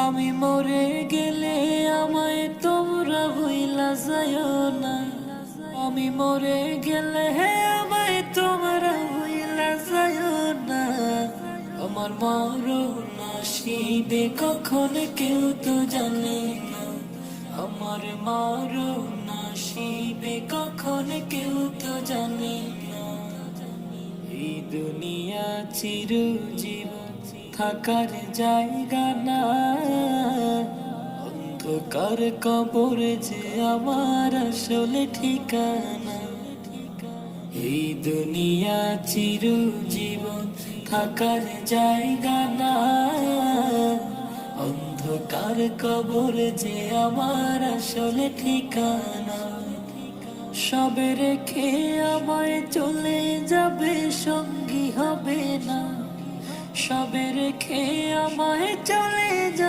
আমি মরে গেলে আমায় তোমরা ভুইলা যাইও না। আমি মরে গেলে আমায় তোমরা ভুইলা যাইও না। আমার মরণ আসিবে কখন কেউ তো জানে না। আমার মরণ আসিবে কখন কেউ তো জানে না। এই দুনিয়া চিরজীবন থাকার জায়গা না। অন্ধকার কবর যে আমার আসলে ঠিকানা। এই দুনিয়া চিরজীবন থাকার জায়গা না। অন্ধকার কবর যে আমার আসলে ঠিকানা। সবে রেখে আমায় চলে যাবে, সঙ্গী হবে না। সবে রেখে আমায় চলে যাবে।